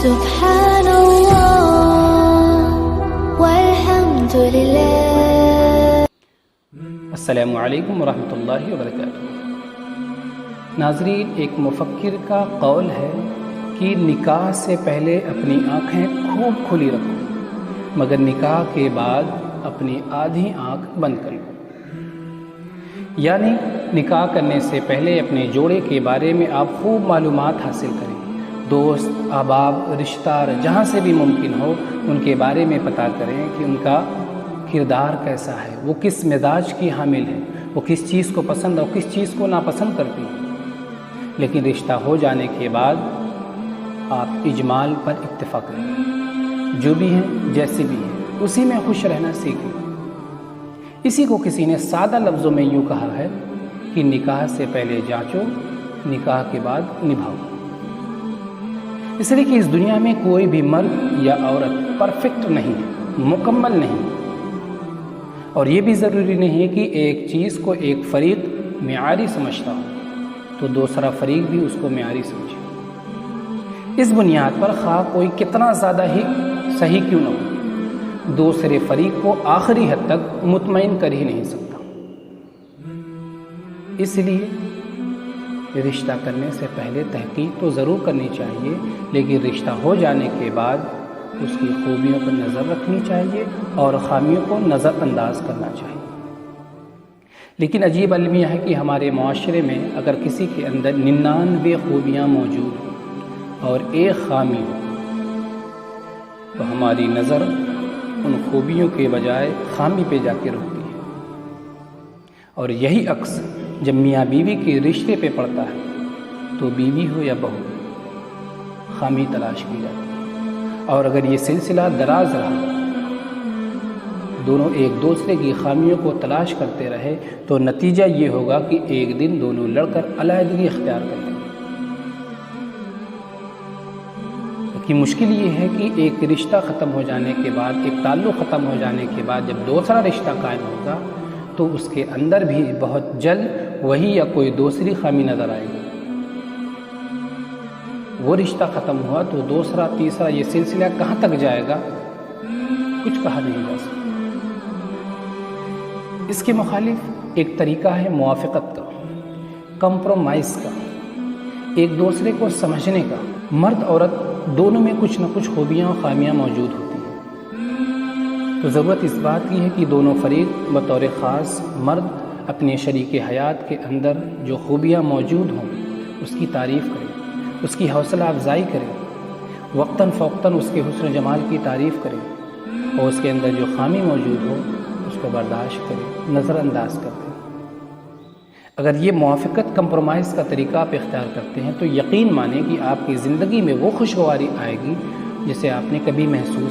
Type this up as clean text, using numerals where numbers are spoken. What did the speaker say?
سبحان اللہ والحمد للہ۔ السلام علیکم ورحمۃ اللہ وبرکاتہ۔ ناظرین، ایک مفکر کا قول ہے کہ نکاح سے پہلے اپنی آنکھیں خوب کھلی رکھو، مگر نکاح کے بعد اپنی آدھی آنکھ بند کر لو۔ یعنی نکاح کرنے سے پہلے اپنے جوڑے کے بارے میں آپ خوب معلومات حاصل کریں، دوست، احباب، رشتہ دار جہاں سے بھی ممکن ہو ان کے بارے میں پتہ کریں کہ ان کا کردار کیسا ہے، وہ کس مزاج کی حامل ہے، وہ کس چیز کو پسند اور کس چیز کو ناپسند کرتی ہے۔ لیکن رشتہ ہو جانے کے بعد آپ اجمال پر اکتفا کریں، جو بھی ہیں جیسے بھی ہیں اسی میں خوش رہنا سیکھیں۔ اسی کو کسی نے سادہ لفظوں میں یوں کہا ہے کہ نکاح سے پہلے جانچو، نکاح کے بعد نبھاؤ۔ اس لیے کہ اس دنیا میں کوئی بھی مرد یا عورت پرفیکٹ نہیں ہے، مکمل نہیں، اور یہ بھی ضروری نہیں ہے کہ ایک چیز کو ایک فریق معیاری سمجھتا ہو تو دوسرا فریق بھی اس کو معیاری سمجھے۔ اس بنیاد پر خواہ کوئی کتنا زیادہ ہی صحیح کیوں نہ ہو، دوسرے فریق کو آخری حد تک مطمئن کر ہی نہیں سکتا۔ اس لیے رشتہ کرنے سے پہلے تحقیق تو ضرور کرنی چاہیے، لیکن رشتہ ہو جانے کے بعد اس کی خوبیوں پر نظر رکھنی چاہیے اور خامیوں کو نظر انداز کرنا چاہیے۔ لیکن عجیب المیہ ہے کہ ہمارے معاشرے میں اگر کسی کے اندر 99 خوبیاں موجود ہوں اور ایک خامی ہو تو ہماری نظر ان خوبیوں کے بجائے خامی پہ جا کے رکتی ہے، اور یہی عکس جب میاں بیوی کے رشتے پہ پڑتا ہے تو بیوی ہو یا بہو خامی تلاش کی جاتی ہے، اور اگر یہ سلسلہ دراز رہا، دونوں ایک دوسرے کی خامیوں کو تلاش کرتے رہے تو نتیجہ یہ ہوگا کہ ایک دن دونوں لڑ کر علیحدگی اختیار کر لیں گے۔ کہ مشکل یہ ہے کہ ایک رشتہ ختم ہو جانے کے بعد، ایک تعلق ختم ہو جانے کے بعد جب دوسرا رشتہ قائم ہوگا تو اس کے اندر بھی بہت جلد وہی یا کوئی دوسری خامی نظر آئے گی۔ وہ رشتہ ختم ہوا تو دوسرا، تیسرا، یہ سلسلہ کہاں تک جائے گا کچھ کہا نہیں جا سکتا۔ اس کے مخالف ایک طریقہ ہے موافقت کا، کمپرومائز کا، ایک دوسرے کو سمجھنے کا۔ مرد عورت دونوں میں کچھ نہ کچھ خوبیاں اور خامیاں موجود ہوتی ہیں، تو ضرورت اس بات کی ہے کہ دونوں فریق بطور خاص مرد اپنے شریک حیات کے اندر جو خوبیاں موجود ہوں اس کی تعریف کریں، اس کی حوصلہ افزائی کریں، وقتاً فوقتاً اس کے حسن و جمال کی تعریف کریں، اور اس کے اندر جو خامی موجود ہو اس کو برداشت کریں، نظر انداز کر دیں۔ اگر یہ موافقت، کمپرومائز کا طریقہ آپ اختیار کرتے ہیں تو یقین مانیں کہ آپ کی زندگی میں وہ خوشگواری آئے گی جسے آپ نے کبھی محسوس